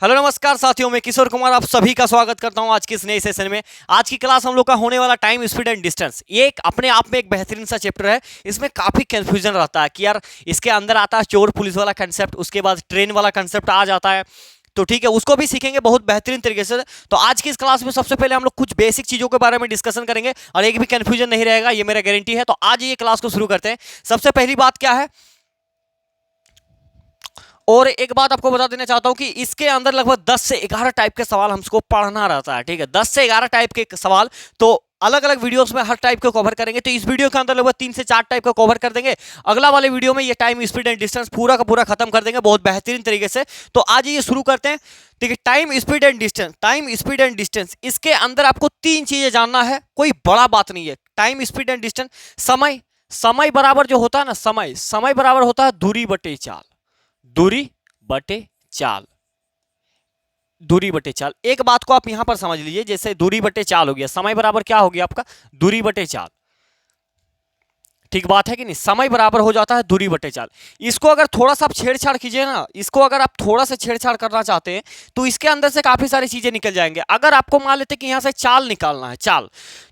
Hello नमस्कार साथियों, मैं किशोर कुमार आप सभी का स्वागत करता हूं आज की इस नए सेशन में। आज की क्लास हम लोग का होने वाला टाइम स्पीड एंड डिस्टेंस। ये एक अपने आप में एक बेहतरीन सा चैप्टर है। इसमें काफी कंफ्यूजन रहता है कि यार इसके अंदर आता है चोर पुलिस वाला कंसेप्ट, उसके बाद ट्रेन वाला कंसेप्ट आ जाता है। तो ठीक है, उसको भी सीखेंगे बहुत बेहतरीन तरीके से। तो आज की इस क्लास में सबसे पहले हम लोग कुछ बेसिक चीजों के बारे में डिस्कशन करेंगे और एक भी कंफ्यूजन नहीं रहेगा, ये मेरा गारंटी है। तो आज ये क्लास को शुरू करते हैं। सबसे पहली बात क्या है, और एक बात आपको बता देना चाहता हूं कि इसके अंदर लगभग 10 से 11 टाइप के सवाल हमको पढ़ना रहता है। ठीक है, 10 से 11 टाइप के सवाल, तो अलग अलग वीडियोस में हर टाइप को कवर करेंगे। तो इस वीडियो के अंदर लगभग 3 से 4 टाइप का कवर कर देंगे। अगला वाले वीडियो में ये टाइम स्पीड एंड डिस्टेंस पूरा का पूरा खत्म कर देंगे बहुत बेहतरीन तरीके से। तो आज ये शुरू करते हैं। ठीक है, time speed and distance. Time speed and distance, इसके अंदर आपको 3 चीजें जानना है, कोई बड़ा बात नहीं है। टाइम स्पीड एंड डिस्टेंस, समय। समय बराबर जो होता है ना, समय बराबर होता है दूरी बटे चाल। दूरी बटे चाल, दूरी बटे चाल। एक बात को आप यहां पर समझ लीजिए, जैसे दूरी बटे चाल हो गया, समय बराबर क्या हो गया आपका, दूरी बटे चाल। ठीक बात है कि नहीं, समय बराबर हो जाता है दूरी बटे चाल। इसको अगर थोड़ा सा आप छेड़छाड़ कीजिए ना, इसको अगर आप थोड़ा सा छेड़छाड़ करना चाहते हैं तो इसके अंदर से काफी सारी चीजें निकल जाएंगे। अगर आपको मान लेते कि यहां से चाल निकालना है, चाल,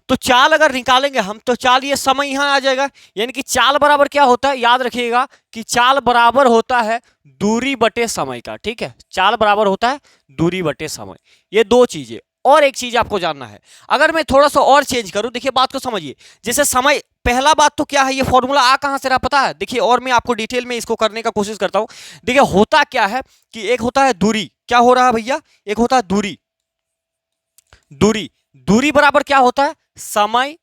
तो चाल अगर निकालेंगे हम तो चाल, ये समय यहां आ जाएगा। यानी कि चाल बराबर क्या होता है, याद रखिएगा कि चाल बराबर होता है दूरी बटे समय का। ठीक है, चाल बराबर होता है दूरी बटे समय। ये दो चीजें। और एक चीज आपको जानना है, अगर मैं थोड़ा सा और चेंज करूं, देखिए बात को समझिए। जैसे समय, पहला बात तो क्या है, ये फॉर्मूला आ कहां से रहा पता है। देखिए, और मैं आपको डिटेल में इसको करने का कोशिश करता हूं। देखिए होता क्या है कि एक होता है दूरी, क्या हो रहा है भैया, एक होता है दूरी। दूरी, दूरी बराबर क्या होता है, समय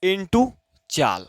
इंटू चाल।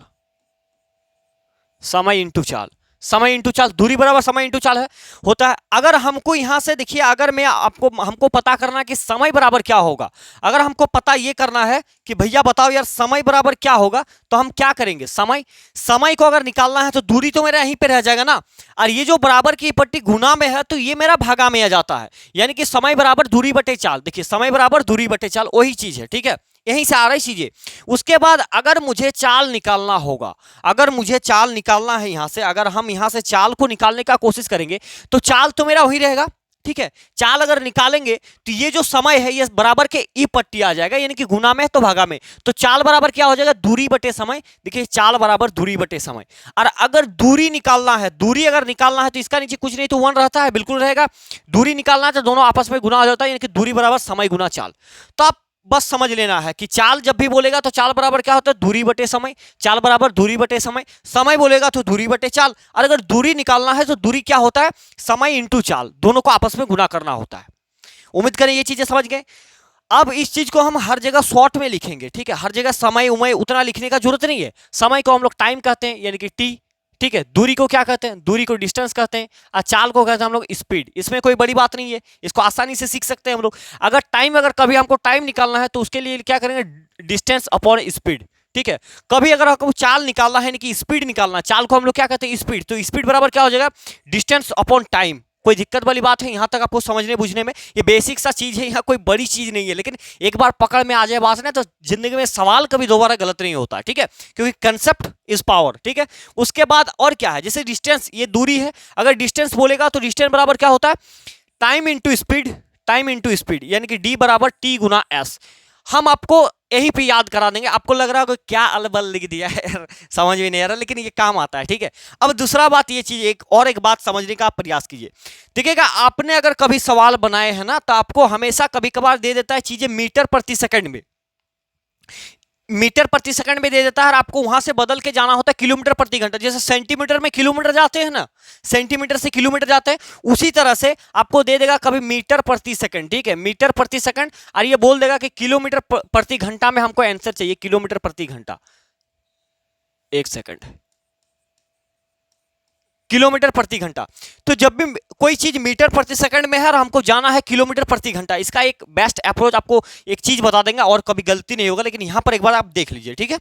समय इंटू चाल, समय इंटू चाल, दूरी बराबर समय इंटू चाल है होता है। अगर हमको यहां से देखिए, अगर मैं आपको, हमको पता करना है कि समय बराबर क्या होगा, अगर हमको पता ये करना है कि भैया बताओ यार समय बराबर क्या होगा, तो हम क्या करेंगे, समय, समय को अगर निकालना है तो दूरी तो मेरा यहीं पे रह जाएगा ना, और ये जो बराबर की पट्टी गुना में है तो ये मेरा भागा में आ जाता है। यानी कि समय बराबर दूरी बटे चाल। देखिए समय बराबर दूरी बटे चाल, वही चीज है। ठीक है, यहीं से आ रही चीजें। उसके बाद अगर मुझे चाल निकालना होगा, अगर मुझे चाल निकालना है यहां से, अगर हम यहां से चाल को निकालने का कोशिश करेंगे तो चाल तो मेरा वही रहेगा। ठीक है, चाल अगर निकालेंगे तो ये जो समय है ये बराबर के ई पट्टी आ जाएगा, यानी कि गुना में तो भागा में। तो चाल बराबर क्या हो जाएगा, दूरी बटे समय। देखिए चाल बराबर दूरी बटे समय। और अगर दूरी निकालना है, दूरी अगर निकालना है तो इसका नीचे कुछ नहीं तो 1 रहता है, बिल्कुल रहेगा। दूरी निकालना है तो दोनों आपस में गुना हो जाता है, यानी कि दूरी बराबर समय गुना चाल। तो आप बस समझ लेना है कि चाल जब भी बोलेगा तो चाल बराबर क्या होता है, दूरी बटे समय। चाल बराबर दूरी बटे समय, समय बोलेगा तो दूरी बटे चाल। और अगर दूरी निकालना है तो दूरी क्या होता है, समय इंटू चाल, दोनों को आपस में गुना करना होता है। उम्मीद करें ये चीजें समझ गए। अब इस चीज को हम हर जगह शॉर्ट में लिखेंगे। ठीक है, हर जगह समय उमय उतना लिखने का जरूरत नहीं है। समय को हम लोग टाइम कहते हैं, यानी कि टी। ठीक है, दूरी को क्या कहते हैं, दूरी को डिस्टेंस कहते हैं, और चाल को कहते हैं हम लोग स्पीड। इसमें कोई बड़ी बात नहीं है, इसको आसानी से सीख सकते हैं हम लोग। अगर टाइम, अगर कभी हमको टाइम निकालना है तो उसके लिए क्या करेंगे, डिस्टेंस अपॉन स्पीड। ठीक है, कभी अगर आपको चाल निकालना है, यानी कि स्पीड निकालना, चाल को हम लोग क्या कहते हैं, स्पीड। तो स्पीड बराबर क्या हो जाएगा, डिस्टेंस अपॉन टाइम। कोई दिक्कत वाली बात है यहां तक आपको समझने बुझने में, ये बेसिक सा चीज है, यहाँ कोई बड़ी चीज नहीं है। लेकिन एक बार पकड़ में आ जाए बात ना, तो जिंदगी में सवाल कभी दोबारा गलत नहीं होता। ठीक है, क्योंकि कंसेप्ट इज पावर। ठीक है, उसके बाद और क्या है, जैसे डिस्टेंस, ये दूरी है, अगर डिस्टेंस बोलेगा तो डिस्टेंस बराबर क्या होता है, time into speed. Time into speed, यानी कि डी बराबर टी गुना एस। हम आपको यहीं पे याद करा देंगे। आपको लग रहा होगा क्या अलबल लिख दिया है समझ में नहीं आ रहा, लेकिन ये काम आता है। ठीक है, अब दूसरा बात ये चीज, एक बात समझने का आप प्रयास कीजिए। देखिएगा, आपने अगर कभी सवाल बनाए हैं ना, तो आपको हमेशा कभी कभार दे देता है चीजें मीटर प्रति सेकंड में, मीटर प्रति सेकंड में दे देता है, और आपको वहां से बदल के जाना होता है किलोमीटर प्रति घंटा। जैसे सेंटीमीटर में किलोमीटर जाते हैं ना, सेंटीमीटर से किलोमीटर जाते हैं, उसी तरह से आपको दे देगा कभी मीटर प्रति सेकंड। ठीक है, मीटर प्रति सेकंड, और ये बोल देगा कि किलोमीटर प्रति घंटा में हमको आंसर चाहिए, किलोमीटर प्रति घंटा। 1 सेकंड, किलोमीटर प्रति घंटा। तो जब भी कोई चीज मीटर प्रति सेकंड में है और हमको जाना है किलोमीटर प्रति घंटा, इसका एक बेस्ट अप्रोच आपको एक चीज बता देंगे और कभी गलती नहीं होगा, लेकिन यहां पर एक बार आप देख लीजिए। ठीक है,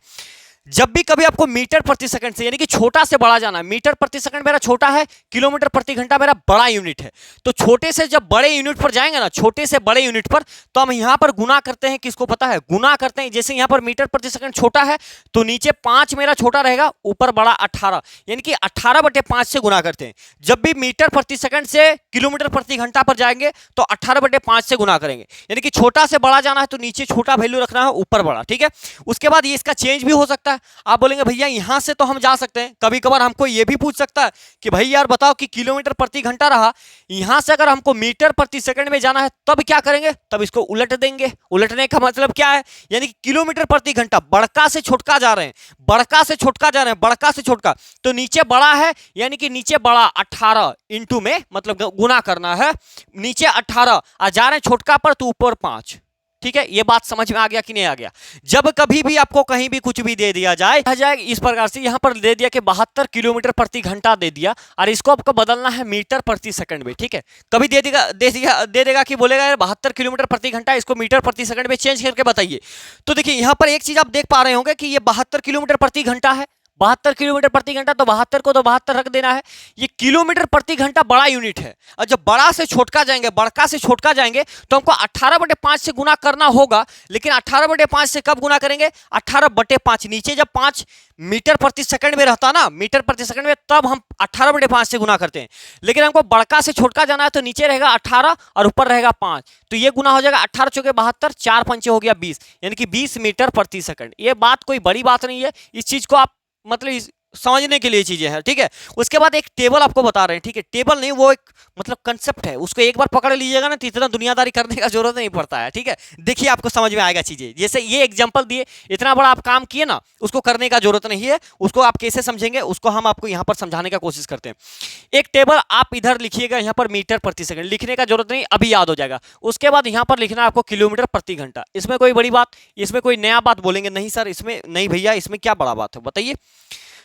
जब भी कभी आपको मीटर प्रति सेकंड से यानी कि छोटा से बड़ा जाना है, मीटर प्रति सेकंड मेरा छोटा है, किलोमीटर प्रति घंटा मेरा बड़ा यूनिट है, तो छोटे से जब बड़े यूनिट पर जाएंगे ना, छोटे से बड़े यूनिट पर, तो हम यहां पर गुना करते हैं, किसको पता है, गुना करते हैं। जैसे यहां पर मीटर प्रति सेकंड छोटा है तो नीचे 5 मेरा छोटा रहेगा, ऊपर बड़ा 18, यानी कि 18/5 से गुना करते हैं। जब भी मीटर प्रति सेकंड से किलोमीटर प्रति घंटा पर जाएंगे तो 18/5 से गुना करेंगे, यानी कि छोटा से बड़ा जाना है तो नीचे छोटा वैल्यू रखना है, ऊपर बड़ा, ठीक है। उसके बाद ये इसका चेंज भी हो सकता है। आप बोलेंगे भैया यहां से तो हम जा सकते हैं, कभी कभार हमको ये भी पूछ सकता है कि भाई यार बताओ कि किलोमीटर प्रति घंटा रहा, यहां से अगर हमको मीटर प्रति सेकंड में जाना है तब क्या करेंगे, तब इसको उलट देंगे। उलटने का मतलब क्या है, यानी कि किलोमीटर प्रति घंटा बड़का से छोटका जा रहे हैं, बड़का से छोटका जा रहे हैं, बड़का से छोटका, तो नीचे बड़ा है यानी कि नीचे बड़ा 18 इंटू में मतलब गुना करना है, नीचे 18 और जा रहे हैं छोटका पर तो ऊपर 5। ठीक है, ये बात समझ में आ गया कि नहीं आ गया। जब कभी भी आपको कहीं भी कुछ भी दे दिया जाए इस प्रकार से, यहां पर दे दिया कि 72 किलोमीटर प्रति घंटा दे दिया और इसको आपको बदलना है मीटर प्रति सेकंड में, ठीक है। कभी दे देगा कि बोलेगा यार 72 किलोमीटर प्रति घंटा, इसको मीटर प्रति सेकंड में चेंज करके बताइए। तो देखिए यहां पर एक चीज आप देख पा रहे होंगे कि ये 72 किलोमीटर प्रति घंटा है, 72 किलोमीटर प्रति घंटा, तो 72 को तो 72 रख देना है। ये किलोमीटर प्रति घंटा बड़ा यूनिट है, और जब बड़ा से छोटका जाएंगे, बड़का से छोटका जाएंगे तो हमको 18/5 से गुना करना होगा। लेकिन 18/5 से कब गुना करेंगे, 18/5 नीचे जब 5 मीटर प्रति सेकंड में रहता ना, मीटर प्रति सेकंड में, तब हम 18/5 से गुना करते हैं। लेकिन हमको बड़का से छोटका जाना है तो नीचे रहेगा 18 और ऊपर रहेगा 5, तो ये गुना हो जाएगा 18 चौके 72, 4 पंचे हो गया 20, यानी कि 20 मीटर प्रति सेकंड। ये बात कोई बड़ी बात नहीं है, इस चीज को आप मतलब समझने के लिए चीजें हैं, ठीक है। उसके बाद एक टेबल आपको बता रहे हैं, ठीक है, टेबल नहीं, वो एक मतलब कंसेप्ट है, उसको एक बार पकड़ लीजिएगा ना तो इतना दुनियादारी करने का जरूरत नहीं पड़ता है, ठीक है। देखिए आपको समझ में आएगा चीजें, जैसे ये एग्जांपल दिए, इतना बड़ा आप काम किए ना, उसको करने का जरूरत नहीं है, उसको आप कैसे समझेंगे उसको हम आपको यहाँ पर समझाने का कोशिश करते हैं। एक टेबल आप इधर लिखिएगा, यहाँ पर मीटर प्रति सेकंड लिखने का जरूरत नहीं, अभी याद हो जाएगा। उसके बाद यहाँ पर लिखना है आपको किलोमीटर प्रति घंटा। इसमें कोई बड़ी बात, इसमें कोई नया बात बोलेंगे नहीं सर, इसमें नहीं भैया, इसमें क्या बड़ा बात है बताइए।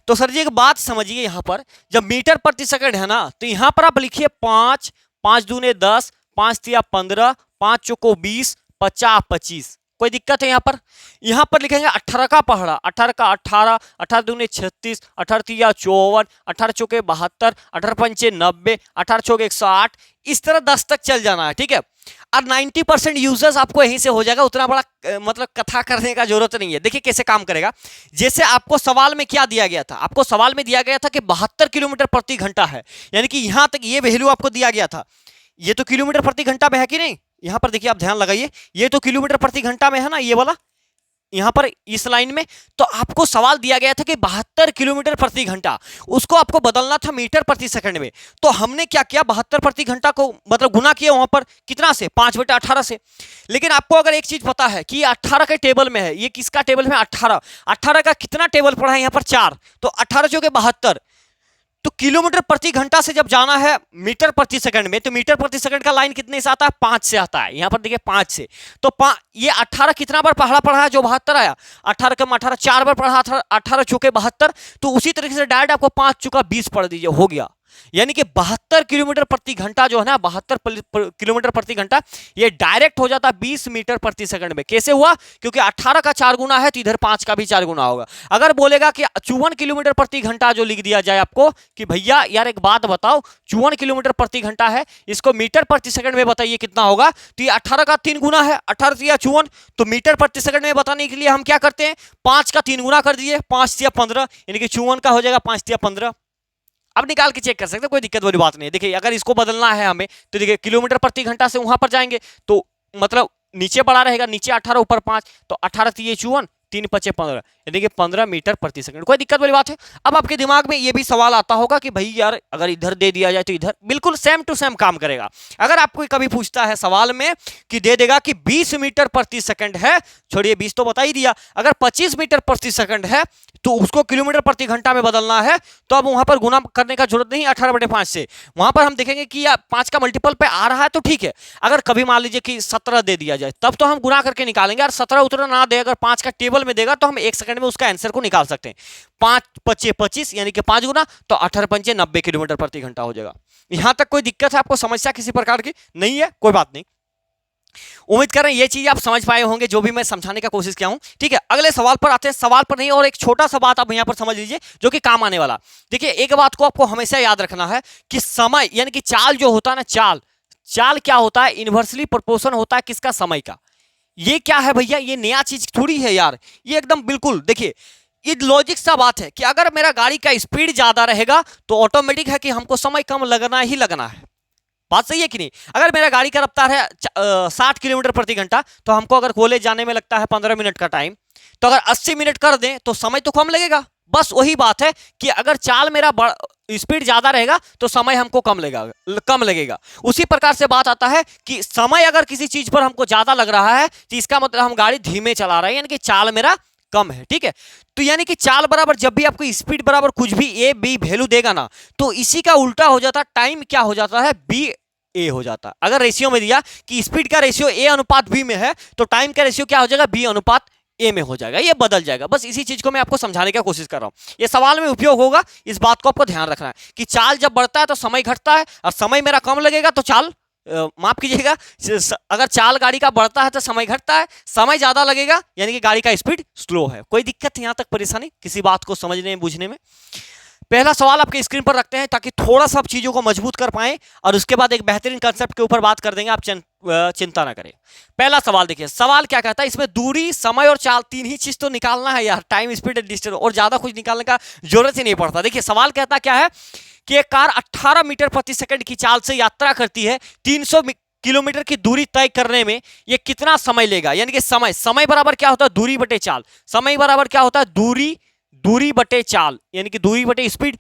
तो सर जी एक बात समझिए, यहां पर जब मीटर प्रति सेकंड है ना, तो यहां पर आप लिखिए 5, 5 दूने 10, 5 तिया 15, 5 चौको 20, 50 25। कोई दिक्कत है यहां पर लिखेंगे 18 का पहाड़ा, 18 का 18, 18 दूने 36, 18 तिया 54, 18 चौके 72, 18 पंचे 90, 18 चौके 108, इस तरह 10 तक चल जाना है, ठीक है। और 90% यूजर्स आपको यहीं से हो जाएगा, उतना बड़ा मतलब कथा करने का जरूरत नहीं है। देखिए कैसे काम करेगा, जैसे आपको सवाल में क्या दिया गया था, आपको सवाल में दिया गया था कि 72 किलोमीटर प्रति घंटा है, यानी कि यहां तक ये वैल्यू आपको दिया गया था। ये तो किलोमीटर प्रति घंटा में है कि नहीं, यहां पर देखिए आप ध्यान लगाइए, ये तो किलोमीटर प्रति घंटा में है ना, ये वाला यहां पर इस लाइन में। तो आपको सवाल दिया गया था कि 72 किलोमीटर प्रति घंटा, उसको आपको बदलना था मीटर प्रति सेकंड में। तो हमने क्या किया, 72 प्रति घंटा को मतलब गुना किया वहां पर कितना से, 5/18 से। लेकिन आपको अगर एक चीज पता है कि 18 के टेबल में है, ये किसका टेबल में, 18 का कितना टेबल पड़ा है यहाँ पर 4, तो 18 चौके 72। तो किलोमीटर प्रति घंटा से जब जाना है मीटर प्रति सेकंड में, तो मीटर प्रति सेकंड का लाइन कितने से आता है, 5 से आता है। यहां पर देखिए 5 से, तो ये 18 कितना बार पढ़ा है, जो 72 आया, 18 कम 18 4 बार पढ़ा, 18 चौके 72। तो उसी तरीके से डायरेक्ट आपको 5 चौका 20 पढ़ दीजिए, हो गया। यानी कि 72 किलोमीटर प्रति घंटा जो है ना, 72 किलोमीटर प्रति घंटा, ये डायरेक्ट हो जाता है 20 मीटर प्रति सेकंड में। कैसे हुआ, क्योंकि 18 का 4 गुना है तो इधर 5 का भी 4 गुना होगा। अगर बोलेगा कि 54 किलोमीटर प्रति घंटा जो लिख दिया जाए आपको कि भैया यार एक बात बताओ, 54 किलोमीटर प्रति घंटा है, इसको मीटर प्रति सेकंड में बताइए कितना होगा, तो ये 18 का 3 गुना है, 18 या 54। तो मीटर प्रति सेकंड में बताने के लिए हम क्या करते हैं, 5 का 3 गुना कर दिए, 5 या 15, यानी कि 54 का हो जाएगा 5 या 15। अब निकाल के चेक कर सकते हैं, कोई दिक्कत वाली बात नहीं है। देखिए अगर इसको बदलना है हमें, तो देखिए किलोमीटर प्रति घंटा से वहां पर जाएंगे तो मतलब नीचे बड़ा रहेगा, नीचे 18 ऊपर 5, तो 18 तिये 54, 3 पचे 15, यानी कि 15 मीटर प्रति सेकंड। कोई दिक्कत वाली बात है। अब आपके दिमाग में ये भी सवाल आता होगा कि भाई यार अगर इधर दे दिया जाए तो इधर, बिल्कुल सेम टू सेम काम करेगा। अगर आपको कभी पूछता है सवाल में कि दे देगा कि 20 मीटर प्रति सेकंड है, छोड़िए 20 तो बता ही दिया, अगर 25 मीटर प्रति सेकंड है तो उसको किलोमीटर प्रति घंटा में बदलना है, तो अब वहां पर गुना करने का जरूरत नहीं 18/5 से। वहां पर हम देखेंगे कि 5 का मल्टीपल पे आ रहा है तो ठीक है। अगर कभी मान लीजिए कि 17 दे दिया जाए, तब तो हम गुना करके निकालेंगे। और 17 उतना ना दे, अगर 5 का टेबल में देगा तो हम 1 सेकंड में उसका आंसर को निकाल सकते हैं। 5 पचे 25 यानी कि 5 गुना, तो 18 पंचे 90 किलोमीटर प्रति घंटा हो जाएगा। यहां तक कोई दिक्कत है आपको, समस्या किसी प्रकार की नहीं है, कोई बात नहीं। उम्मीद कर रहे हैं ये चीज आप समझ पाए होंगे जो भी मैं समझाने का कोशिश किया हूं। ठीक है, अगले सवाल पर आते हैं। सवाल पर नहीं, और एक छोटा सा बात आप यहां पर समझ लीजिए जो कि काम आने वाला। देखिए, एक बात को आपको हमेशा याद रखना है कि समय यानी कि चाल जो होता है ना, चाल चाल क्या होता है, इन्वर्सली प्रोपोर्शन होता है किसका, समय का। ये क्या है भैया, ये नया चीज थोड़ी है यार, ये एकदम बिल्कुल देखिए ये लॉजिक सा बात है कि अगर मेरा गाड़ी का स्पीड ज्यादा रहेगा तो ऑटोमेटिक है कि हमको समय कम लगना ही लगना है। बात सही है कि नहीं। अगर मेरा गाड़ी का रफ्तार है 60 किलोमीटर प्रति घंटा, तो हमको अगर कॉलेज जाने में लगता है 15 मिनट का टाइम, तो अगर 80 मिनट कर दें तो समय तो कम लगेगा। बस वही बात है कि अगर चाल मेरा स्पीड ज्यादा रहेगा तो समय हमको कम लगेगा। उसी प्रकार से बात आता है कि समय अगर किसी चीज पर हमको ज्यादा लग रहा है तो इसका मतलब हम गाड़ी धीमे चला रहे हैं, यानी कि चाल मेरा कम है। ठीक है, तो यानी कि चाल बराबर जब भी आपको स्पीड बराबर कुछ भी ए बी वैल्यू देगा ना, तो इसी का उल्टा हो जाता है, टाइम क्या हो जाता है, बी ए हो जाता है। अगर रेशियो में दिया कि स्पीड का रेशियो ए अनुपात बी में है, तो टाइम का रेशियो क्या हो जाएगा, बी अनुपात ए में हो जाएगा, ये बदल जाएगा। बस इसी चीज को मैं आपको समझाने की कोशिश कर रहा हूं, ये सवाल में उपयोग होगा। इस बात को आपको ध्यान रखना है कि चाल जब बढ़ता है तो समय घटता है, और समय मेरा कम लगेगा तो चाल माफ कीजिएगा, अगर चाल गाड़ी का बढ़ता है तो समय घटता है, समय ज्यादा लगेगा यानी कि गाड़ी का स्पीड स्लो है। कोई दिक्कत यहां तक, परेशानी किसी बात को समझने बुझने में। पहला सवाल आपके स्क्रीन पर रखते हैं ताकि थोड़ा सा चीजों को मजबूत कर पाएं, और उसके बाद एक बेहतरीन कंसेप्ट के ऊपर बात कर देंगे, आप चिंता ना करें। पहला सवाल देखिए, सवाल क्या कहता है, इसमें दूरी, समय और चाल, तीन ही चीज तो निकालना है यार, टाइम स्पीड डिस्टेंस, और ज्यादा कुछ निकालने का जरूरत ही नहीं पड़ता। देखिए सवाल कहता क्या है कि एक कार 18 मीटर प्रति सेकंड की चाल से यात्रा करती है, 300 किलोमीटर की दूरी तय करने में ये कितना समय लेगा। यानी कि समय बराबर क्या होता है, दूरी बटे चाल। समय बराबर क्या होता है, दूरी बटे चाल, यानी कि दूरी बटे स्पीड।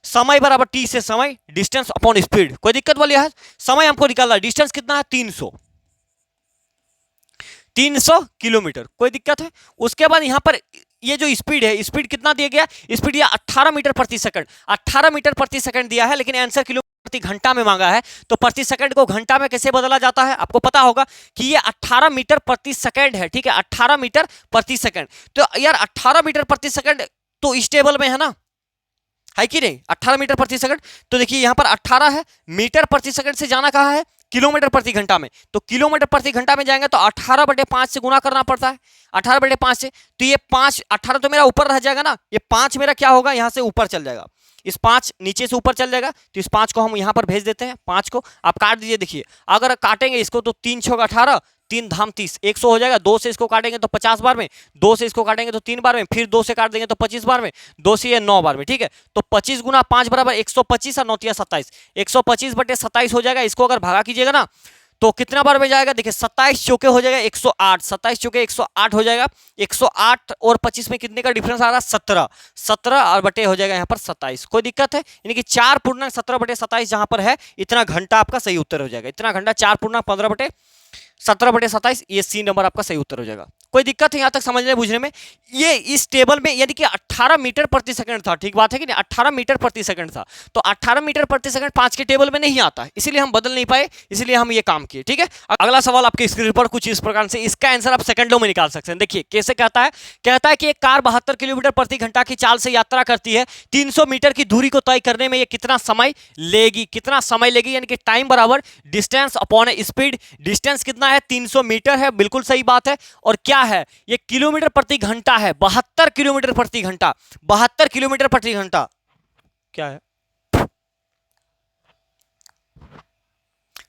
समय बराबर टी से समय, डिस्टेंस अपॉन स्पीड। कोई दिक्कत वाली है, समय हमको निकालना है, डिस्टेंस कितना है, 300 किलोमीटर। कोई दिक्कत है। उसके बाद यहां पर ये जो स्पीड है, स्पीड कितना दिया गया, स्पीड दिया 18 मीटर प्रति सेकंड। 18 मीटर प्रति सेकंड दिया है, लेकिन आंसर किलोमीटर प्रति घंटा में मांगा है, तो प्रति सेकंड को घंटा में कैसे बदला जाता है, आपको पता होगा कि ये 18 मीटर प्रति सेकंड है। ठीक है, 18 मीटर प्रति सेकंड। तो यार 18 मीटर प्रति सेकंड तो इस टेबल में है ना, है कि नहीं, 18 मीटर प्रति सेकंड। तो देखिए यहां पर 18 है, मीटर प्रति सेकंड से जाना कहां है, किलोमीटर प्रति घंटा में। तो किलोमीटर प्रति घंटा में जाएंगे तो 18/5 से गुना करना पड़ता है, 18/5 से। तो ये 5, 18 तो मेरा ऊपर रह जाएगा ना, ये 5 मेरा क्या होगा, यहां से ऊपर चल जाएगा, इस 5 नीचे से ऊपर चल जाएगा, तो इस 5 को हम यहां पर भेज देते हैं। 5 को आप काट दीजिए। देखिए अगर काटेंगे इसको तो 3 6 18, 3 धाम 30, 100 हो जाएगा। 2 से इसको काटेंगे तो 50 बार में, 2 से इसको काटेंगे तो 3 बार में, फिर 2 से काट देंगे तो 25 बार में, 2 से ये 9 बार में। ठीक है, तो 25 गुना 5 बराबर 125 और 9 27, 125/27 हो जाएगा। इसको अगर भागा कीजिएगा ना तो कितना बार में जाएगा, देखिए 27 चौके हो जाएगा 108, 27 चौके 108 हो जाएगा। 108 और 25 में कितने का डिफरेंस आ रहा है, 17, 17 और बटे हो जाएगा यहाँ पर 27। कोई दिक्कत है, यानी कि 4/17/27 जहां पर है, इतना घंटा आपका सही उत्तर हो जाएगा। इतना घंटा 4/15/17/27, ये सी नंबर आपका सही उत्तर हो जाएगा। कोई दिक्कत है यहां तक समझने बुझने में। ये इस टेबल में यानी कि 18 मीटर प्रति सेकंड था, ठीक बात है कि नहीं, 18 मीटर प्रति सेकंड था। तो 18 मीटर प्रति सेकंड 5 के टेबल में नहीं आता, इसीलिए हम बदल नहीं पाए, इसलिए हम ये काम किए। ठीक है, अगला सवाल आपके स्क्रीन पर कुछ इस प्रकार से, इसका आंसर आप सेकंडों में निकाल सकते हैं। देखिए कैसे कहता है कि एक कार 72 किलोमीटर प्रति घंटा की चाल से यात्रा करती है, 300 मीटर की दूरी को तय करने में ये कितना समय लेगी, यानी कि टाइम बराबर डिस्टेंस अपॉन स्पीड। डिस्टेंस कितना है, 300 मीटर है, बिल्कुल सही बात है। और क्या है, ये किलोमीटर प्रति घंटा है, 72 किलोमीटर प्रति घंटा, 72 किलोमीटर प्रति घंटा क्या है,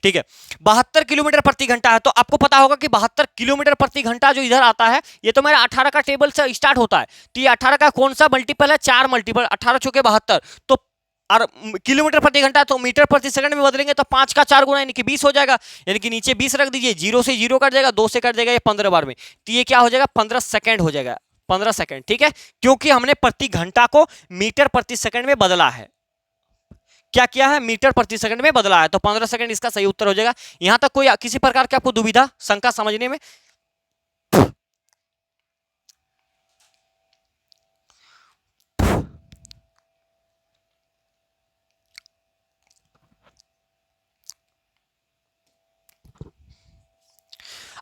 ठीक है, 72 किलोमीटर प्रति घंटा है। तो आपको पता होगा कि 72 किलोमीटर प्रति घंटा जो इधर आता है, ये तो मेरा 18 का टेबल से स्टार्ट होता है। तो ये 18 का कौन सा मल्टीपल है, 4 मल्टीपल, 18 चौके 72। तो और किलोमीटर प्रति घंटा तो मीटर प्रति सेकंड में बदलेंगे तो 5 का 4 गुना यानी कि 20 हो जाएगा। यानी कि नीचे 20 रख दीजिए, 0 से 0 कट जाएगा, 2 से कट जाएगा, ये 15 बार में, तो ये क्या हो जाएगा, 15 सेकंड हो जाएगा, 15 सेकंड। ठीक है, क्योंकि हमने प्रति घंटा को मीटर प्रति सेकंड में बदला है। क्या किया है, मीटर प्रति सेकंड में बदला है, तो 15 सेकंड इसका सही उत्तर हो जाएगा। यहां तक कोई किसी प्रकार की आपको दुविधा शंका समझने में,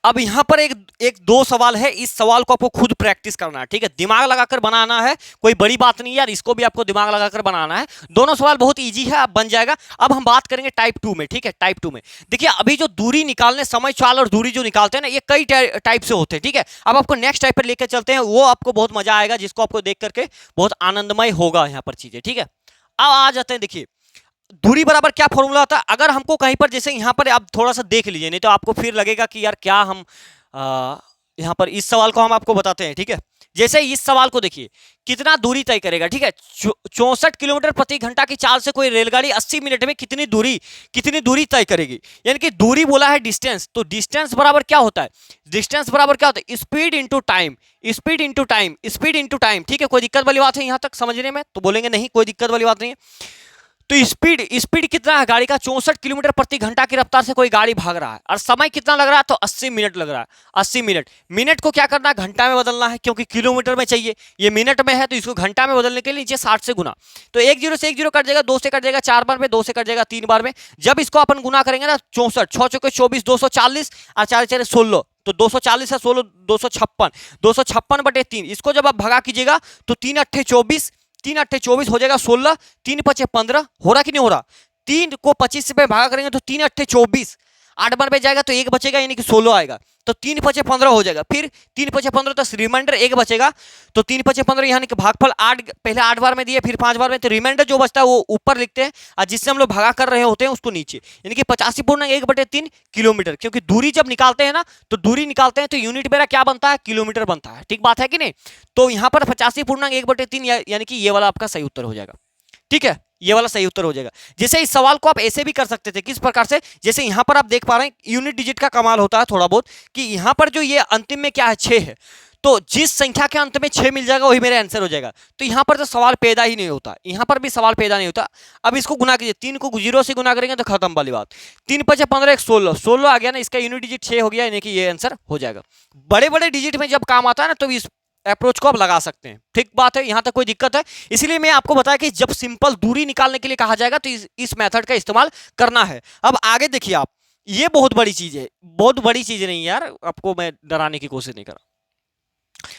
अब यहाँ पर एक दो सवाल है, इस सवाल को आपको खुद प्रैक्टिस करना है, ठीक है, दिमाग लगाकर बनाना है, कोई बड़ी बात नहीं यार, इसको भी आपको दिमाग लगाकर बनाना है। दोनों सवाल बहुत इजी है, आप बन जाएगा। अब हम बात करेंगे टाइप 2 में, ठीक है। टाइप 2 में देखिए, अभी जो दूरी निकालने, समय चाल और दूरी जो निकालते हैं ना, ये कई टाइप से होते हैं, ठीक है। अब आपको नेक्स्ट टाइप पर लेकर चलते हैं, वो आपको बहुत मजा आएगा, जिसको आपको देख करके बहुत आनंदमय होगा यहाँ पर चीजें, ठीक है। अब आ जाते हैं, देखिए दूरी बराबर क्या फॉर्मूला होता है। अगर हमको कहीं पर, जैसे यहाँ पर आप थोड़ा सा देख लीजिए, नहीं तो आपको फिर लगेगा कि यार क्या हम यहाँ पर इस सवाल को हम आपको बताते हैं, ठीक है। जैसे इस सवाल को देखिए, कितना दूरी तय करेगा, ठीक है। 64 किलोमीटर प्रति घंटा की चाल से कोई रेलगाड़ी 80 मिनट में कितनी दूरी तय करेगी, यानी कि दूरी बोला है डिस्टेंस, तो डिस्टेंस बराबर क्या होता है, डिस्टेंस बराबर क्या होता है, speed into time, speed into time, speed into time, ठीक है। कोई दिक्कत वाली बात है यहाँ तक समझने में, तो बोलेंगे नहीं कोई दिक्कत वाली बात नहीं है। तो स्पीड कितना है गाड़ी का, 64 किलोमीटर प्रति घंटा की रफ्तार से कोई गाड़ी भाग रहा है, और समय कितना लग रहा है, तो 80 मिनट लग रहा है, 80 मिनट। मिनट को क्या करना है, घंटा में बदलना है, क्योंकि किलोमीटर में चाहिए, ये मिनट में है, तो इसको घंटा में बदलने के लिए नीचे 60 से गुना, तो 1 0 से 1 0 कट जाएगा, 2 से कट जाएगा 4 बार में, 2 से कट जाएगा 3 बार में। जब इसको अपन गुना करेंगे ना, 64 6 चौके 24, 240 और 4 4 16, तो 240 है 16, 256 बटे 3, इसको जब आप भगा कीजिएगा तो 3 अट्ठे 24, 3 अट्ठे 24 हो जाएगा 16, 3 पचे 15, हो रहा कि नहीं हो रहा। 3 को 25 से भागा करेंगे तो 3 अट्ठे 24, 8 बार में जाएगा तो 1 बचेगा, यानी कि 16 आएगा, तो 3 पचे 15 हो जाएगा। फिर 3 पचे 15 तो रिमाइंडर 1 बचेगा, तो 3 पचे 15 यानी कि भागफल 8, पहले 8 बार में दिए, फिर 5 बार में, तो रिमाइंडर जो बचता है वो ऊपर लिखते हैं, और जिससे हम लोग भागा कर रहे होते हैं उसको नीचे, यानी कि 85.1/3 किलोमीटर। क्योंकि दूरी जब निकालते हैं ना, तो दूरी निकालते हैं तो यूनिट मेरा क्या बनता है, किलोमीटर बनता है, ठीक बात है कि नहीं। तो यहाँ पर 85.1/3 यानी कि ये वाला आपका सही उत्तर हो जाएगा, ठीक है, ये वाला सही उत्तर हो जाएगा। जैसे इस सवाल को आप ऐसे भी कर सकते थे, किस प्रकार से, जैसे यहां पर आप देख पा रहे हैं यूनिट डिजिट का कमाल होता है थोड़ा बहुत, कि यहां पर जो ये अंतिम में क्या है 6 है, तो जिस संख्या के अंत में 6 मिल जाएगा वही मेरा आंसर हो जाएगा। तो यहां पर तो सवाल पैदा ही नहीं होता, यहां पर भी सवाल पैदा नहीं होता। अब इसको गुना कीजिए, 3 को 0 से गुना करेंगे तो खत्म वाली बात। 3 पचे 15, 16, 16 आ गया ना, इसका यूनिट डिजिट 6 हो गया, यानी कि ये आंसर हो जाएगा। बड़े बड़े डिजिट में जब काम आता है ना, तो इस अप्रोच को आप लगा सकते हैं, ठीक बात है, यहां तक कोई दिक्कत है। इसलिए मैं आपको बताया कि जब सिंपल दूरी निकालने के लिए कहा जाएगा तो इस मेथड का इस्तेमाल करना है। अब आगे देखिए आप, ये बहुत बड़ी चीज है, बहुत बड़ी चीज नहीं यार, आपको मैं डराने की कोशिश नहीं कर रहा।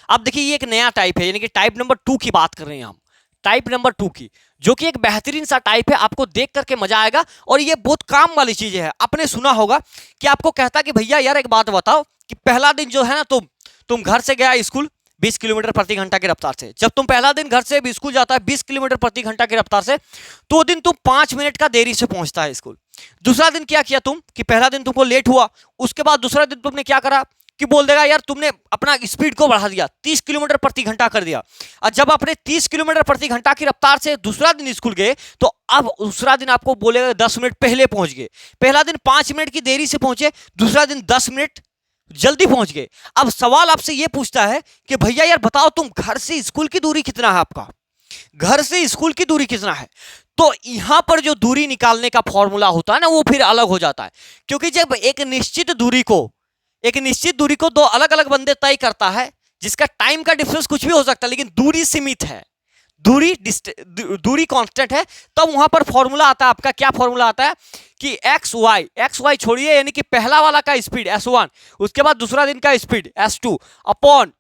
अब देखिए ये एक नया टाइप है, यानी कि टाइप नंबर 2 की बात कर रहे हैं हम, टाइप नंबर 2 की, जो कि एक बेहतरीन सा टाइप है, आपको देख करके मजा आएगा, और ये बहुत काम वाली चीज है। आपने सुना होगा कि आपको कहता कि भैया यार एक बात बताओ, कि पहला दिन जो है ना, तुम घर से गया स्कूल 20 किलोमीटर प्रति घंटा की रफ्तार से, जब तुम पहला दिन घर से स्कूल जाता है 20 किलोमीटर प्रति घंटा की रफ्तार से, तो दिन तुम 5 मिनट का देरी से पहुंचता है स्कूल। दूसरा दिन क्या किया तुम, कि पहला दिन तुमको लेट हुआ, उसके बाद दूसरा दिन तुमने क्या करा, कि बोल देगा यार तुमने अपना स्पीड को बढ़ा दिया, 30 किलोमीटर प्रति घंटा कर दिया, और जब अपने 30 किलोमीटर प्रति घंटा की रफ्तार से दूसरा दिन स्कूल गए, तो अब दूसरा दिन आपको बोलेगा 10 मिनट पहले पहुंच गए। पहला दिन 5 मिनट की देरी से पहुंचे, दूसरा दिन 10 मिनट जल्दी पहुंच गए। अब सवाल आपसे यह पूछता है कि भैया यार बताओ, तुम घर से स्कूल की दूरी कितना है, आपका घर से स्कूल की दूरी कितना है। तो यहां पर जो दूरी निकालने का फॉर्मूला होता है ना, वो फिर अलग हो जाता है, क्योंकि जब एक निश्चित दूरी को दो अलग अलग बंदे तय करता है, जिसका टाइम का डिफरेंस कुछ भी हो सकता है, लेकिन दूरी सीमित है, दूरी कांस्टेंट है, तब वहां पर फॉर्मूला आता है आपका, क्या फॉर्मूला आता है, कि एक्स वाई छोड़िए, यानी कि पहला वाला का स्पीड s1, उसके बाद दूसरा दिन का speed s2 upon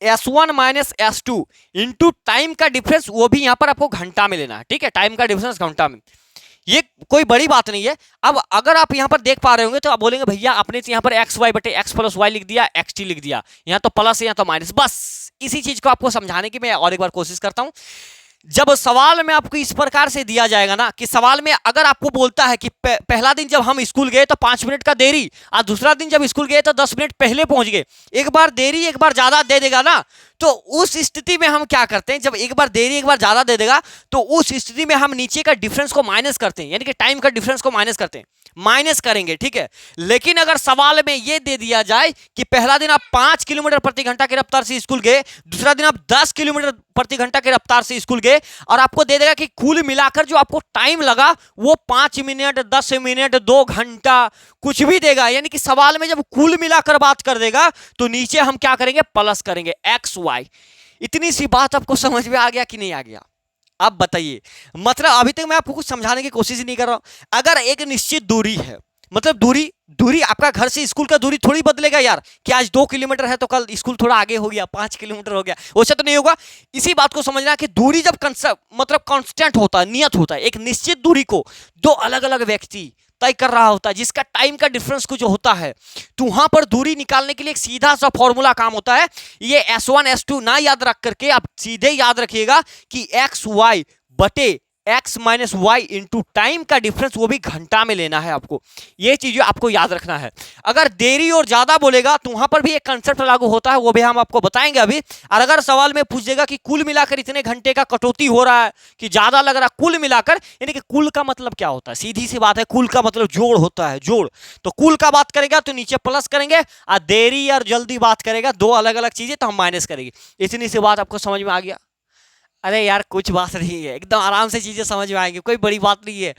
s1 minus s2 into time का डिफरेंस, वो भी यहां पर आपको घंटा में लेना है, ठीक है, टाइम का डिफरेंस घंटा में, ये कोई बड़ी बात नहीं है। अब अगर आप यहां पर देख पा रहे होंगे तो आप बोलेंगे भैया आपने तो यहां पर एक्स वाई बटे एक्स प्लस वाई लिख दिया, एक्स टी लिख दिया, यहां तो प्लस यहां तो माइनस, बस इसी चीज को आपको समझाने की मैं और एक बार कोशिश करता हूं। जब सवाल में आपको इस प्रकार से दिया जाएगा ना, कि सवाल में अगर आपको बोलता है कि पहला दिन जब हम स्कूल गए तो 5 मिनट का देरी, और दूसरा दिन जब स्कूल गए तो 10 मिनट पहले पहुंच गए, एक बार देरी एक बार ज्यादा दे देगा ना, तो उस स्थिति में हम क्या करते हैं, जब एक बार देरी एक बार ज्यादा दे देगा, तो उस स्थिति में हम नीचे का डिफरेंस को माइनस करते हैं, यानी कि टाइम का डिफरेंस को माइनस करते हैं, माइनस करेंगे, ठीक है। लेकिन अगर सवाल में यह दे दिया जाए कि पहला दिन आप 5 किलोमीटर प्रति घंटा की रफ्तार से स्कूल गए, दूसरा दिन आप 10 किलोमीटर प्रति घंटा की रफ्तार से स्कूल गए, और आपको दे देगा कि कुल मिलाकर जो आपको टाइम लगा वो 5 मिनट 10 मिनट 2 घंटा कुछ भी देगा, यानी कि सवाल में जब कुल मिलाकर बात कर देगा तो नीचे हम क्या करेंगे, प्लस करेंगे एक्स वाई। इतनी सी बात आपको समझ में आ गया कि नहीं आ गया, आप बताइए। मतलब अभी तक मैं आपको कुछ समझाने की कोशिश ही नहीं कर रहा हूं। अगर एक निश्चित दूरी है, मतलब दूरी दूरी आपका घर से स्कूल का दूरी थोड़ी बदलेगा यार, कि आज 2 किलोमीटर है तो कल स्कूल थोड़ा आगे हो गया, 5 किलोमीटर हो गया, वैसे तो नहीं होगा। इसी बात को समझना कि दूरी जब मतलब कांस्टेंट होता है, नियत होता है, एक निश्चित दूरी को दो अलग अलग व्यक्ति तय कर रहा होता है, जिसका टाइम का डिफरेंस कुछ होता है, तो वहां पर दूरी निकालने के लिए एक सीधा सा फॉर्मूला काम होता है। ये S1 S2 ना याद रख करके आप सीधे याद रखिएगा कि एक्स वाई बटे x minus y into time का डिफरेंस, वो भी घंटा में लेना है आपको। ये चीज आपको याद रखना है। अगर देरी और ज्यादा बोलेगा तो वहां पर भी एक कंसेप्ट लागू होता है, वो भी हम आपको बताएंगे अभी। और अगर सवाल में पूछ देगा कि कुल मिलाकर इतने घंटे का कटौती हो रहा है कि ज्यादा लग रहा है, कुल मिलाकर, यानी कि कुल का मतलब क्या होता है, सीधी सी बात है, कुल का मतलब जोड़ होता है, जोड़। तो कुल का बात करेगा तो नीचे प्लस करेंगे, और देरी और जल्दी बात करेगा, दो अलग अलग चीजें, तो हम माइनस करेंगे। इतनी सी बात आपको समझ में आ गया? अरे यार कुछ बात नहीं है, एकदम आराम से चीजें समझ में आएंगी, कोई बड़ी बात नहीं है।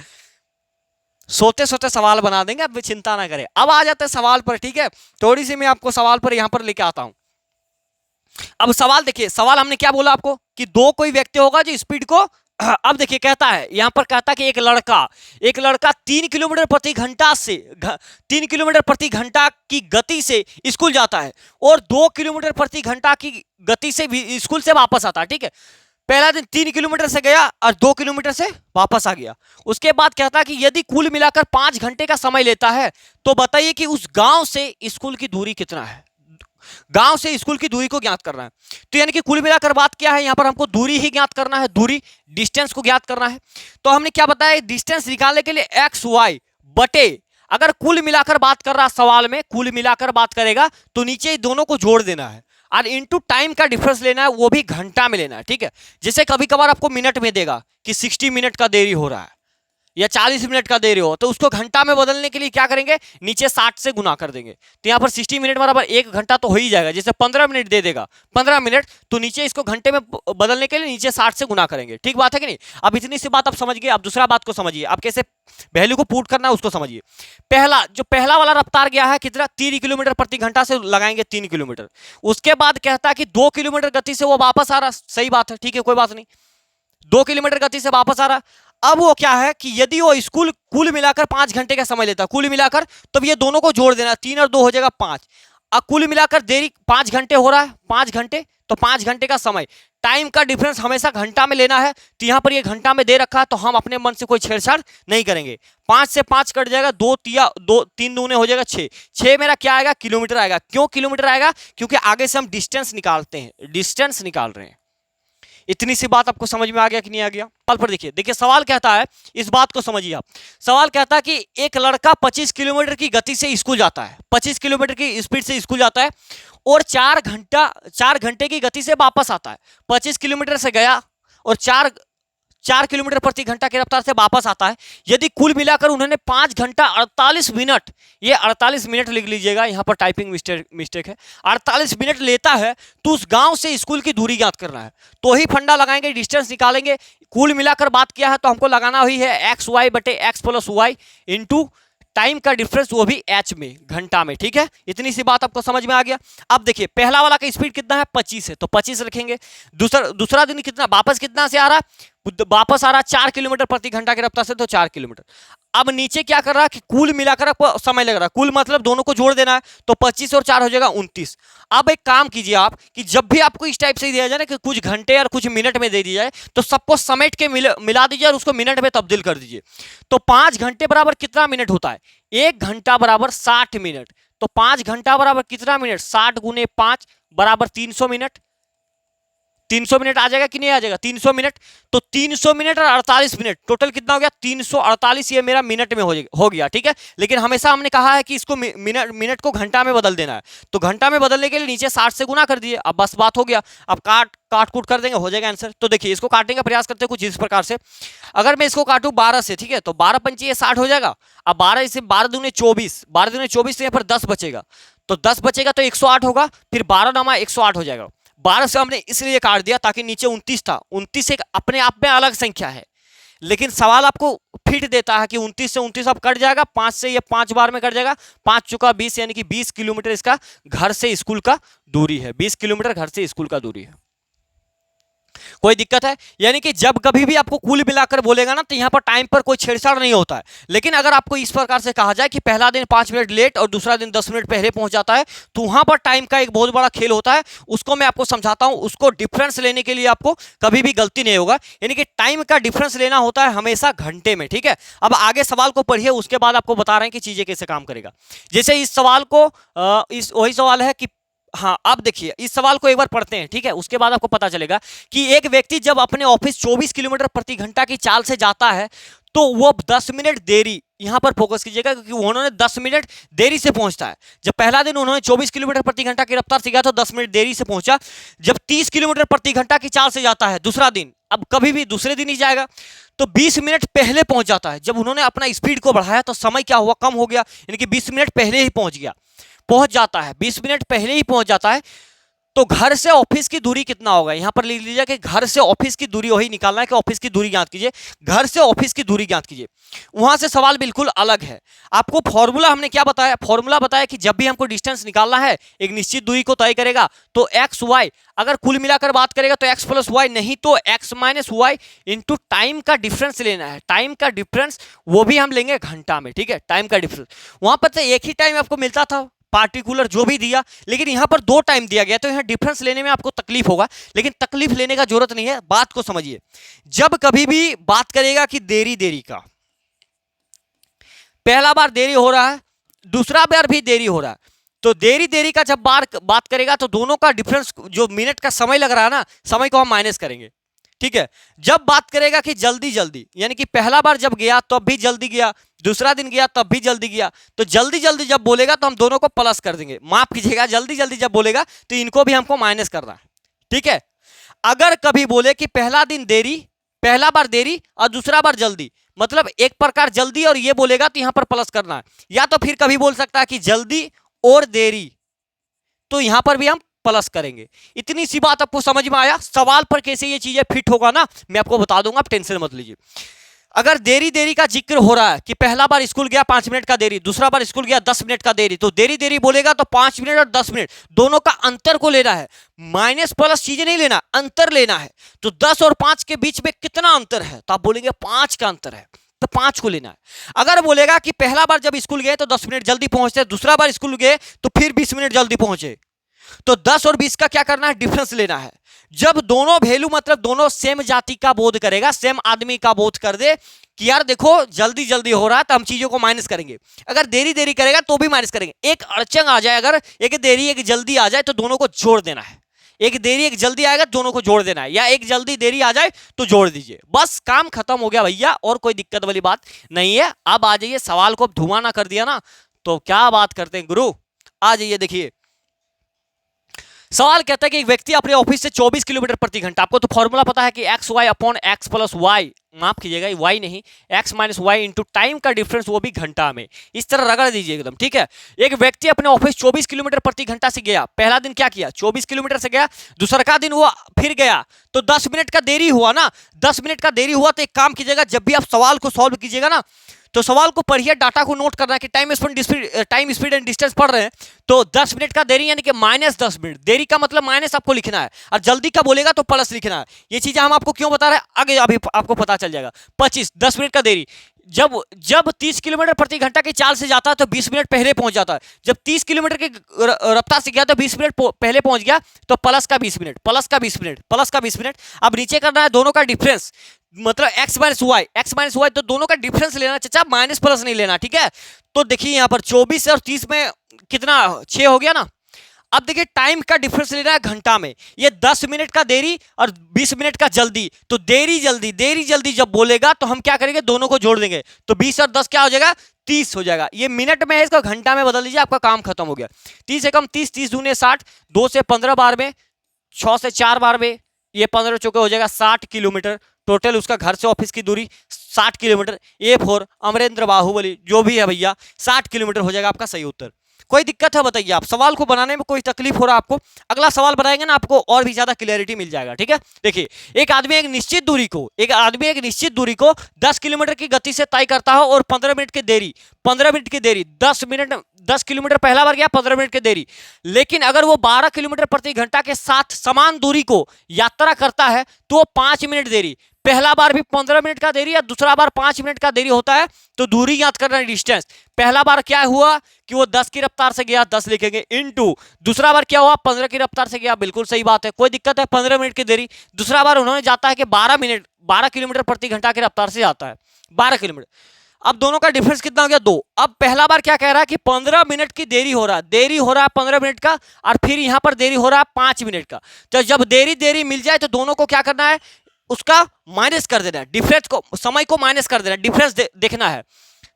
सोते सोते सवाल बना देंगे, अब चिंता ना करें। अब आ जाते हैं सवाल पर, ठीक है। थोड़ी सी मैं आपको सवाल पर यहां पर लेके आता हूं। अब सवाल देखिए, सवाल हमने क्या बोला आपको कि दो कोई व्यक्ति होगा जो स्पीड को अब देखिए कहता है, यहां पर कहता है कि एक लड़का 3 किलोमीटर प्रति घंटा से 3 किलोमीटर प्रति घंटा की गति से स्कूल जाता है और 2 किलोमीटर प्रति घंटा की गति से भी स्कूल से वापस आता है, ठीक है। पहला दिन 3 किलोमीटर से गया और 2 किलोमीटर से वापस आ गया। उसके बाद कहता है कि यदि कुल मिलाकर 5 घंटे का समय लेता है तो बताइए कि उस गांव से स्कूल की दूरी कितना है। गांव से स्कूल की दूरी को ज्ञात करना है। तो यानी कि कुल मिलाकर बात क्या है, यहां पर हमको दूरी ही ज्ञात करना है, दूरी डिस्टेंस को ज्ञात करना है। तो हमने क्या बताया, डिस्टेंस निकालने के लिए एक्स वाई बटे, अगर कुल मिलाकर बात कर रहा सवाल में, कुल मिलाकर बात करेगा तो नीचे दोनों को जोड़ देना है और इनटू टाइम का डिफरेंस लेना है, वो भी घंटा में लेना है, ठीक है। जैसे कभी कभार आपको मिनट में देगा कि 60 मिनट का देरी हो रहा है या 40 मिनट का दे रहे हो, तो उसको घंटा में बदलने के लिए क्या करेंगे, नीचे 60 से गुना कर देंगे। तो यहाँ पर 60 मिनट बराबर 1 घंटा तो हो ही जाएगा। जैसे 15 मिनट दे देगा 15 मिनट, तो नीचे इसको घंटे में बदलने के लिए नीचे 60 से गुना करेंगे। ठीक बात है कि नहीं? अब इतनी सी बात आप समझ गए। अब दूसरा बात को समझिए, आप कैसे वैल्यू को पुट करना है उसको समझिए। पहला वाला रफ्तार गया है कितना, 3 किलोमीटर प्रति घंटा से लगाएंगे 3 किलोमीटर। उसके बाद कहता है कि 2 किलोमीटर गति से वो वापस आ रहा, सही बात है, ठीक है, कोई बात नहीं, 2 किलोमीटर गति से वापस आ रहा। अब वो क्या है कि यदि वो स्कूल कुल मिलाकर 5 घंटे का समय लेता, कुल मिलाकर, तो ये दोनों को जोड़ देना, 3 और 2 हो जाएगा 5। अब कुल मिलाकर देरी 5 घंटे हो रहा है, 5 घंटे, तो 5 घंटे का समय, टाइम का डिफरेंस हमेशा घंटा में लेना है। तो यहां पर ये घंटा में दे रखा है, तो हम अपने मन से कोई छेड़छाड़ नहीं करेंगे। 5 से 5 कट जाएगा, 3 दूने हो जाएगा 6, 6 मेरा क्या आएगा, किलोमीटर आएगा। क्यों किलोमीटर आएगा? क्योंकि आगे से हम डिस्टेंस निकालते हैं, डिस्टेंस निकाल रहे हैं। इतनी सी बात आपको समझ में आ गया कि नहीं आ गया? सवाल पर देखिए सवाल कहता है, इस बात को समझिए आप। सवाल कहता है कि एक लड़का 25 किलोमीटर की गति से स्कूल जाता है, 25 किलोमीटर की स्पीड से स्कूल जाता है और 4 घंटे की गति से वापस आता है। 25 किलोमीटर से गया और 4 किलोमीटर प्रति घंटा की रफ्तार से वापस आता है। यदि कुल मिलाकर उन्होंने 5 घंटा 48 मिनट, ये 48 मिनट लिख लीजिएगा, यहां पर टाइपिंग मिस्टेक है, 48 मिनट लेता है, तो उस गांव से स्कूल की दूरी ज्ञात करना है। तो ही फंडा लगाएंगे, डिस्टेंस निकालेंगे। कुल मिलाकर बात किया है तो हमको लगाना हुई है एक्स वाई बटे x plus y into time का डिफरेंस, वो भी एच में, घंटा में। ठीक है, इतनी सी बात आपको समझ में आ गया। अब देखिए पहला वाला का स्पीड कितना है, 25 है, तो 25 रखेंगे। दूसरा दिन कितना, वापस कितना से आ रहा है, वापस आ रहा है 4 किलोमीटर प्रति घंटा की रफ्तार से, तो 4 किलोमीटर। अब नीचे क्या कर रहा है कि कुल मिलाकर आपको समय लग रहा है, कुल मतलब दोनों को जोड़ देना है, तो 25 और 4 हो जाएगा 29। अब एक काम कीजिए आप कि जब भी आपको इस टाइप से दिया जाए ना कि कुछ घंटे और कुछ मिनट में दे दिया जाए, तो सबको समेट के मिला दीजिए और उसको मिनट में तब्दील कर दीजिए। तो 5 घंटे बराबर कितना मिनट होता है, 1 घंटा बराबर 60 मिनट। तो 5 घंटा बराबर कितना मिनट, 60 गुने 5 बराबर 300 मिनट। 300 मिनट आ जाएगा कि नहीं आ जाएगा, 300 मिनट। तो 300 मिनट और 48 मिनट, टोटल कितना हो गया, 348। ये मेरा मिनट में हो गया, ठीक है। लेकिन हमेशा हमने कहा है कि इसको मिनट को घंटा में बदल देना है, तो घंटा में बदलने के लिए नीचे 60 से गुना कर दिए। अब बस बात हो गया, अब काट कूट कर देंगे, हो जाएगा आंसर। तो देखिए इसको काटने का प्रयास करते हैं कुछ इस प्रकार से। अगर मैं इसको काटूं 12 से, ठीक है, तो 12 पंची 60 हो जाएगा। अब 12 से 12 दूने 24, 12 दूने 24, तो यहाँ पर 10 बचेगा, तो 10 बचेगा तो 108 होगा, फिर 12 नामा 108 हो जाएगा। 12 से हमने इसलिए काट दिया ताकि नीचे 29 था, 29 एक अपने आप में अलग संख्या है, लेकिन सवाल आपको फिट देता है कि 29 से 29 अब कट जाएगा, 5 से ये 5 बार में कट जाएगा, 5 चुका 20, यानी कि 20 किलोमीटर इसका घर से स्कूल का दूरी है, 20 किलोमीटर घर से स्कूल का दूरी है। कोई दिक्कत है? यानी कि जब कभी भी आपको कुल मिलाकर बोलेगा ना तो यहाँ पर टाइम पर कोई छेड़छाड़ नहीं होता है। लेकिन अगर आपको इस प्रकार से कहा जाए कि पहला दिन 5 मिनट लेट और दूसरा दिन 10 मिनट पहले पहुंच जाता है, तो वहां पर टाइम का एक बहुत बड़ा खेल होता है। उसको मैं आपको समझाता हूं। उसको डिफरेंस लेने के लिए आपको कभी भी गलती नहीं होगा, यानी कि टाइम का डिफरेंस लेना होता है हमेशा घंटे में, ठीक है। अब आगे सवाल को पढ़िए, उसके बाद आपको बता रहे हैं कि चीजें कैसे काम करेगा। जैसे इस सवाल को इस वही सवाल है कि हाँ, अब देखिए इस सवाल को एक बार पढ़ते हैं, ठीक है। उसके बाद आपको पता चलेगा कि एक व्यक्ति जब अपने ऑफिस 24 किलोमीटर प्रति घंटा की चाल से जाता है तो वो 10 मिनट देरी, यहां पर फोकस कीजिएगा क्योंकि उन्होंने 10 मिनट देरी से पहुंचता है। जब पहला दिन उन्होंने 24 किलोमीटर प्रति घंटा की रफ्तार से गया तो 10 मिनट देरी से पहुंचा। जब 30 किलोमीटर प्रति घंटा की चाल से जाता है दूसरा दिन, अब कभी भी दूसरे दिन ही जाएगा, तो 20 मिनट पहले पहुंच जाता है। जब उन्होंने अपना स्पीड को बढ़ाया तो समय क्या हुआ, कम हो गया, यानी कि 20 मिनट पहले ही पहुंच जाता है, 20 मिनट पहले ही पहुंच जाता है। तो घर से ऑफिस की दूरी कितना होगा, यहां पर लिख लीजिए कि घर से ऑफिस की दूरी, वही निकालना है कि ऑफिस की दूरी ज्ञात कीजिए, घर से ऑफिस की दूरी ज्ञात कीजिए। वहां से सवाल बिल्कुल अलग है। आपको फॉर्मूला हमने क्या बताया, फॉर्मूला बताया कि जब भी हमको डिस्टेंस निकालना है एक निश्चित दूरी को तय करेगा तो एक्स वाई, अगर कुल मिलाकर बात करेगा तो एक्स प्लस वाई, नहीं तो x minus y into time का डिफरेंस लेना है। टाइम का डिफरेंस वो भी हम लेंगे घंटा में, ठीक है। टाइम का डिफरेंस वहां पर तो एक ही टाइम आपको मिलता था, पार्टिकुलर जो भी दिया, लेकिन यहां पर 2 टाइम दिया गया तो यहां डिफरेंस लेने में आपको तकलीफ होगा, लेकिन तकलीफ लेने का जरूरत नहीं है। बात को समझिए, जब कभी भी बात करेगा कि देरी का, पहला बार देरी हो रहा है, दूसरा बार भी देरी हो रहा है, तो देरी का जब बात करेगा तो दोनों का डिफरेंस, जो मिनट का समय लग रहा है ना, समय को हम माइनस करेंगे, ठीक है। जब बात करेगा कि जल्दी, यानी कि पहला बार जब गया तब भी जल्दी गया, दूसरा दिन गया तब भी जल्दी गया, तो जल्दी जब बोलेगा तो हम दोनों को प्लस कर देंगे। माफ कीजिएगा, जल्दी जब बोलेगा तो इनको भी हमको माइनस करना है, ठीक है। अगर कभी बोले कि पहला बार देरी और दूसरा बार जल्दी, मतलब एक प्रकार जल्दी और ये बोलेगा तो यहां पर प्लस करना है। या तो फिर कभी बोल सकता है कि जल्दी और देरी, तो यहां पर भी हम प्लस करेंगे। इतनी सी बात आपको समझ में आया। सवाल पर कैसे ये चीजें फिट होगा ना, मैं आपको बता दूंगा, आप टेंशन मत लीजिए। अगर देरी का जिक्र हो रहा है कि पहला बार स्कूल गया 5 मिनट का देरी, दूसरा बार स्कूल गया 10 मिनट का देरी, तो देरी बोलेगा तो 5 मिनट और 10 मिनट दोनों का अंतर को लेना है। माइनस प्लस चीजें नहीं लेना, अंतर लेना है। तो 10 और 5 के बीच में कितना अंतर है, तो आप बोलेंगे 5 का अंतर है, तो 5 को लेना है। अगर बोलेगा कि पहला बार जब स्कूल गए तो 10 मिनट जल्दी पहुंचते, दूसरा बार स्कूल गए तो फिर 20 मिनट जल्दी पहुंचे, तो 10 और 20 का क्या करना है, डिफरेंस लेना है। जब दोनों वैल्यू, मतलब दोनों सेम जाति का बोध करेगा, सेम आदमी का बोध कर दे कि यार देखो जल्दी हो रहा है, तो हम चीजों को माइनस करेंगे। अगर देरी करेगा तो भी माइनस करेंगे। एक अड़चन आ जाए, अगर एक देरी एक जल्दी आ जाए तो दोनों को जोड़ देना है। एक देरी एक जल्दी आएगा दोनों को जोड़ देना है, या एक जल्दी देरी आ जाए तो जोड़ दीजिए, बस काम खत्म हो गया भैया, और कोई दिक्कत वाली बात नहीं है। अब आ जाइए, सवाल को धुआं ना कर दिया ना तो क्या बात करते हैं गुरु। आ जाइए, देखिए सवाल कहता है कि एक व्यक्ति अपने ऑफिस से 24 किलोमीटर प्रति घंटा, आपको तो फॉर्मूला पता है कि x y upon x plus y, माफ कीजिएगा वाई नहीं, x minus y into time का डिफरेंस, वो भी घंटा में, इस तरह रगड़ दीजिए एकदम, ठीक है। एक व्यक्ति अपने ऑफिस 24 किलोमीटर प्रति घंटा से गया, पहला दिन क्या किया, 24 किलोमीटर से गया, दूसरा दिन वो फिर गया तो 10 मिनट का देरी हुआ ना। 10 मिनट का देरी हुआ तो एक काम कीजिएगा, जब भी आप सवाल को सॉल्व कीजिएगा ना तो सवाल को पढ़िए, डाटा को नोट करना है कि टाइम स्पीड एंड डिस्टेंस पढ़ रहे हैं तो 10 मिनट का देरी यानी कि माइनस 10 मिनट, देरी का मतलब माइनस आपको लिखना है, और जल्दी का बोलेगा तो प्लस लिखना है। ये चीजें हम आपको क्यों बता रहे हैं आगे अभी आपको पता चल जाएगा। 10 मिनट का देरी, जब 30 किलोमीटर प्रति घंटा की चाल से जाता है तो 20 मिनट पहले पहुंच जाता है। जब 30 किलोमीटर की रफ्तार से गया तो 20 मिनट पहले पहुंच गया, तो प्लस का 20 मिनट, प्लस का 20 मिनट, प्लस का 20 मिनट। अब नीचे करना है दोनों का डिफरेंस, मतलब एक्स माइनस वाई, तो दोनों का डिफरेंस लेना चाचा, माइनस प्लस नहीं लेना, ठीक है। तो देखिए यहाँ पर 24 और 30 में कितना 6 हो गया ना। अब देखिए टाइम का डिफरेंस लेना है घंटा में, ये 10 मिनट का देरी और 20 मिनट का जल्दी, तो देरी जल्दी जब बोलेगा तो हम क्या करेंगे, दोनों को जोड़ देंगे, तो 20 और 10 क्या हो जाएगा, 30 हो जाएगा। ये मिनट में है, इसको घंटा में बदल दीजिए, आपका काम खत्म हो गया। 30 से कम 30, 30 दूने 60, 2 से 15 बार में, 6 से 4 बार में, ये 15 चौके हो जाएगा 60 किलोमीटर टोटल, उसका घर से ऑफिस की दूरी 60 किलोमीटर। A4 अमरेंद्र बाहुबली जो भी है भैया 60 किलोमीटर हो जाएगा आपका सही उत्तर। कोई दिक्कत है बताइए, आप सवाल को बनाने में कोई तकलीफ हो रहा है आपको? अगला सवाल बनाएंगे ना आपको और भी ज्यादा क्लियरिटी मिल जाएगा, ठीक है। देखिए, एक आदमी एक निश्चित दूरी को 10 किलोमीटर की गति से तय करता है और 15 मिनट की देरी 10 किलोमीटर पहला बार गया, 15 मिनट की देरी। लेकिन अगर वो 12 किलोमीटर प्रति घंटा के साथ समान दूरी को यात्रा करता है तो 5 मिनट देरी, पहला बार भी 15 मिनट का देरी या दूसरा बार 5 मिनट का देरी होता है। तो दूरी याद करना है, डिस्टेंस। पहला बार क्या हुआ कि वो 10 की रफ्तार से गया, 10 लिखेंगे, इनटू दूसरा बार क्या हुआ, 15 की रफ्तार से गया, बिल्कुल सही बात है, कोई दिक्कत है। 15 मिनट की देरी, दूसरा बार उन्होंने जाता है कि 12 किलोमीटर प्रति घंटा की रफ्तार से जाता है, 12 किलोमीटर। अब दोनों का डिफरेंस कितना हो गया, 2। अब पहला बार क्या कह रहा है कि 15 मिनट की देरी हो रहा है 15 मिनट का, और फिर यहां पर देरी हो रहा है 5 मिनट का। तो जब देरी मिल जाए तो दोनों को क्या करना है, उसका माइनस कर देना है, डिफरेंस को, समय को माइनस कर देना है, डिफरेंस देखना है।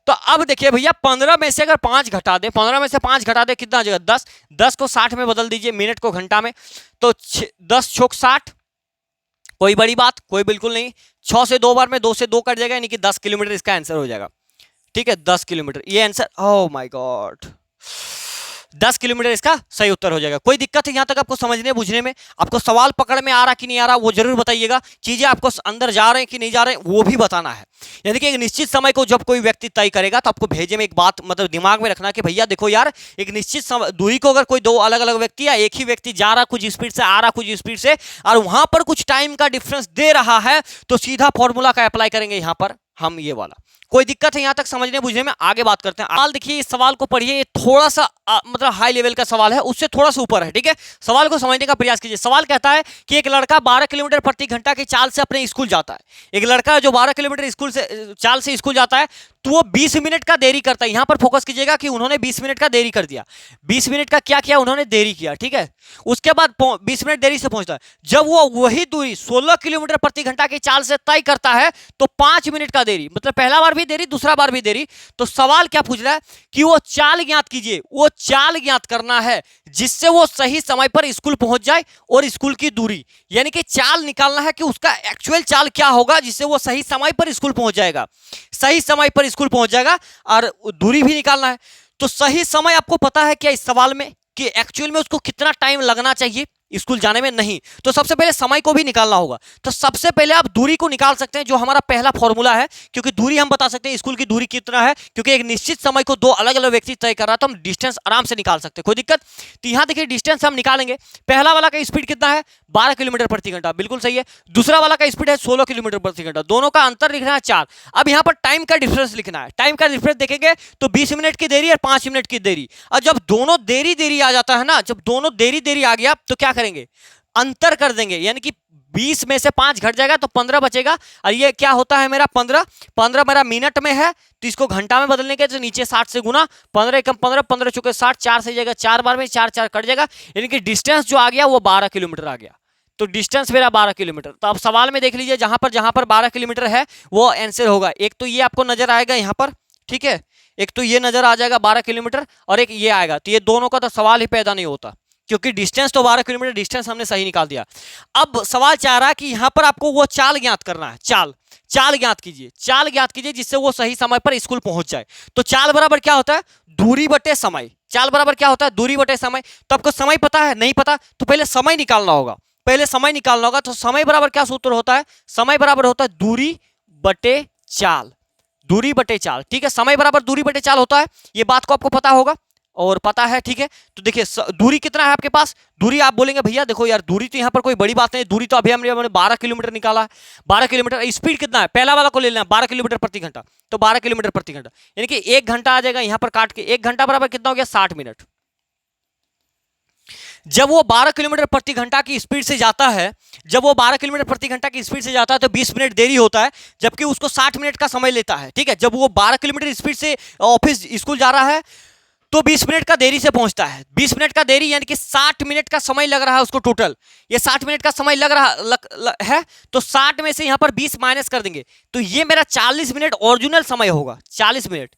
तो अब देखिए भैया, 15 में से अगर 5 घटा दे, 15 में से 5 घटा दे, कितना आ जाएगा, 10। 10 को 60 में बदल दीजिए, मिनट को घंटा में, तो 10 छोक 60, कोई बड़ी बात, कोई बिल्कुल नहीं। 6 से 2 बार में 2 से 2 कट जाएगा, यानी कि 10 किलोमीटर इसका आंसर हो जाएगा, ठीक है, 10 किलोमीटर ये answer. Oh my God, 10 kilometre इसका सही उत्तर हो जाएगा। कोई दिक्कत है यहां तक आपको समझने बुझने में? आपको सवाल पकड़ में आ रहा कि नहीं आ रहा वो जरूर बताइएगा। चीजें आपको अंदर जा रहे हैं कि नहीं जा रहे हैं वो भी बताना है। यानी कि एक निश्चित समय को जब कोई व्यक्ति तय करेगा तो आपको भेजे में एक बात मतलब दिमाग में रखना कि भैया देखो यार, एक निश्चित दूरी को अगर कोई 2 अलग अलग व्यक्ति या एक ही व्यक्ति जा रहा कुछ स्पीड से, आ रहा कुछ स्पीड से, और वहां पर कुछ टाइम का डिफरेंस दे रहा है, तो सीधा फॉर्मूला का अप्लाई करेंगे यहां पर हम, ये वाला। कोई दिक्कत है यहां तक समझने बुझने में? आगे बात करते हैं। सवाल देखिए, इस सवाल को पढ़िए, ये थोड़ा सा मतलब हाई लेवल का सवाल है, उससे थोड़ा सा ऊपर है, ठीक है। सवाल को समझने का प्रयास कीजिए। सवाल कहता है कि एक लड़का 12 किलोमीटर प्रति घंटा की चाल से अपने स्कूल जाता है। एक लड़का जो 12 किलोमीटर चाल से स्कूल जाता है, तो वो 20 मिनट का देरी करता है। यहां पर फोकस कीजिएगा कि उन्होंने 20 मिनट का देरी कर दिया। 20 मिनट का क्या किया उन्होंने, देरी किया, ठीक है। उसके बाद 20 मिनट देरी से पहुंचता है। जब वो वही दूरी 16 किलोमीटर प्रति घंटा की चाल से तय करता है तो 5 मिनट का देरी, मतलब पहला बार भी देरी, दूसरा बार भी देरी। तो सवाल क्या पूछ रहा है कि वो चाल ज्ञात कीजिए, वो चाल ज्ञात करना है जिससे वो सही समय पर स्कूल पहुंच जाए, और स्कूल की दूरी, यानी कि चाल निकालना है कि उसका एक्चुअल चाल क्या होगा जिससे वो सही समय पर स्कूल पहुंच जाएगा, सही समय पर स्कूल पहुंच जाएगा, और दूरी भी निकालना है। तो सही समय आपको पता है क्या इस सवाल में, कि एक्चुअल में उसको कितना टाइम लगना चाहिए स्कूल जाने में? नहीं। तो सबसे पहले समय को भी निकालना होगा। तो सबसे पहले आप दूरी को निकाल सकते हैं, जो हमारा पहला फॉर्मूला है, क्योंकि दूरी हम बता सकते हैं स्कूल की दूरी कितना है, क्योंकि एक निश्चित समय को 2 अलग अलग व्यक्ति तय कर रहा है, तो हम डिस्टेंस आराम से निकाल सकते हैं, कोई दिक्कत। तो यहां देखिए डिस्टेंस हम निकालेंगे। पहला वाला का स्पीड कितना है, 12 किलोमीटर प्रति घंटा, बिल्कुल सही है। दूसरा वाला का स्पीड है 16 किलोमीटर प्रति घंटा, दोनों का अंतर लिखना है 4। अब यहां पर टाइम का डिफरेंस लिखना है। टाइम का डिफरेंस देखेंगे तो 20 मिनट की देरी और 5 मिनट की देरी। और जब दोनों देरी आ जाता है ना, जब दोनों देरी आ गया तो क्या करेंगे, अंतर कर देंगे, यानी कि 20 में से 5 घट जाएगा तो 15 बचेगा। और ये क्या होता है मेरा 15 मेरा मिनट में है, तो इसको घंटा में बदलने के तो नीचे 60 से गुना, 15 एकम 15, 15 चुके 60, 4 से जाएगा, 4 बार में 4 कट जाएगा, यानी कि डिस्टेंस जो आ गया वो 12 किलोमीटर आ गया। तो डिस्टेंस मेरा 12 किलोमीटर। तो अब सवाल में देख लीजिए, जहां पर 12 किलोमीटर है वो आंसर होगा। एक तो ये आपको नजर आएगा यहाँ पर, ठीक है, एक तो ये नजर आ जाएगा 12 किलोमीटर, और एक ये आएगा। तो ये दोनों का तो सवाल ही पैदा नहीं होता, क्योंकि डिस्टेंस तो 12 किलोमीटर डिस्टेंस हमने सही निकाल दिया। अब सवाल चाह रहा है कि यहां पर आपको वो चाल ज्ञात करना है। चाल ज्ञात कीजिए जिससे वो सही समय पर स्कूल पहुंच जाए। तो चाल बराबर क्या होता है, दूरी बटे समय। चाल बराबर क्या होता है, दूरी बटे समय। तो आपको समय पता है, नहीं पता तो पहले समय निकालना होगा, तो समय बराबर क्या सूत्र होता है, समय बराबर होता है दूरी बटे चाल, ठीक है। समय बराबर दूरी बटे चाल होता है, ये बात को आपको पता होगा और पता है, ठीक है। तो देखिए दूरी कितना है आपके पास, दूरी आप बोलेंगे भैया देखो यार दूरी तो यहाँ पर कोई बड़ी बात नहीं, दूरी तो अभी हमने 12 किलोमीटर निकाला है। 12 किलोमीटर स्पीड कितना है, पहला वाला को ले लेना 12 किलोमीटर प्रति घंटा, तो 12 किलोमीटर प्रति घंटा यानी कि 1 घंटा आ जाएगा यहाँ पर काट के। 1 घंटा बराबर कितना हो गया, 60 मिनट। जब वो 12 किलोमीटर प्रति घंटा की स्पीड से जाता है, तो 20 मिनट देरी होता है, जबकि उसको 60 मिनट का समय लेता है, ठीक है। जब वो 12 किलोमीटर स्पीड से ऑफिस स्कूल जा रहा है तो 20 मिनट का देरी से पहुंचता है। 20 मिनट का देरी यानी कि 60 मिनट का समय लग रहा है उसको टोटल। ये 60 मिनट का समय लग रहा है, तो 60 में से यहां पर 20 माइनस कर देंगे, तो ये मेरा 40 मिनट ओरिजिनल समय होगा। 40 मिनट,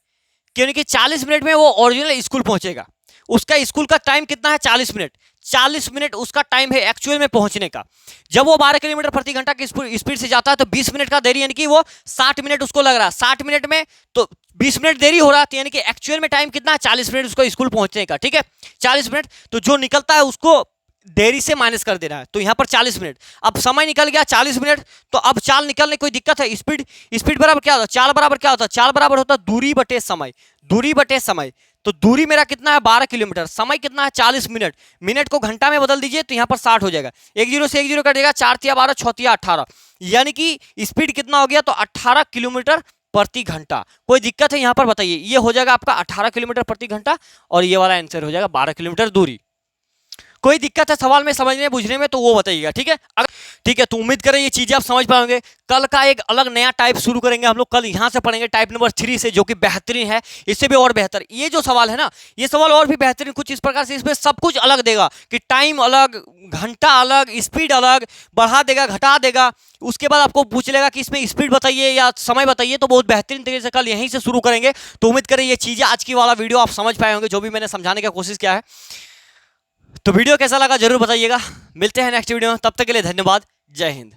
क्योंकि 40 मिनट में वो ओरिजिनल स्कूल पहुंचेगा। उसका स्कूल का टाइम कितना है, 40 मिनट। 40 मिनट उसका टाइम है एक्चुअल में पहुंचने का। जब वो 12 किलोमीटर प्रति घंटा की स्पीड से जाता है तो 20 मिनट का देरी, यानी कि वो 60 मिनट उसको लग रहा है। 60 मिनट में तो 20 मिनट देरी हो रहा है, तो यानी कि एक्चुअल में टाइम कितना है, 40 मिनट उसको स्कूल पहुंचने का, ठीक है, 40 मिनट। तो जो निकलता है उसको देरी से माइनस कर देना है, तो यहाँ पर 40 मिनट। अब समय निकल गया 40 मिनट, तो अब चाल निकलने कोई दिक्कत है, स्पीड बराबर क्या होता है, चाल बराबर क्या होता है, चाल बराबर होता है दूरी बटे समय, दूरी बटे समय। तो दूरी मेरा कितना है 12 किलोमीटर, समय कितना है 40 मिनट, मिनट को घंटा में बदल दीजिए तो यहाँ पर 60 हो जाएगा, 1 जीरो से 1 जीरो कटेगा, 4 तिया 12, 6 तिया 18, यानी कि स्पीड कितना हो गया, तो 18 किलोमीटर प्रति घंटा। कोई दिक्कत है यहाँ पर बताइए, ये हो जाएगा आपका 18 किलोमीटर प्रति घंटा, और ये वाला आंसर हो जाएगा 12 किलोमीटर दूरी। कोई दिक्कत है सवाल में समझने बुझने में तो वो बताइएगा, ठीक है। ठीक है, तो उम्मीद करें ये चीजें आप समझ पाएंगे। कल का एक अलग नया टाइप शुरू करेंगे हम लोग, कल यहाँ से पढ़ेंगे टाइप नंबर 3 से, जो कि बेहतरीन है, इससे भी और बेहतर। ये जो सवाल है ना, ये सवाल और भी बेहतरीन कुछ इस प्रकार से, इसमें सब कुछ अलग देगा कि टाइम अलग, घंटा अलग, स्पीड अलग, बढ़ा देगा घटा देगा, उसके बाद आपको पूछ लेगा कि इसमें स्पीड बताइए या समय बताइए, तो बहुत बेहतरीन तरीके से कल यहीं से शुरू करेंगे। तो उम्मीद करें ये चीजें, आज की वाला वीडियो आप समझ पाए होंगे, जो भी मैंने समझाने की कोशिश किया है। तो वीडियो कैसा लगा जरूर बताइएगा, मिलते हैं नेक्स्ट वीडियो में, तब तक के लिए धन्यवाद, जय हिंद।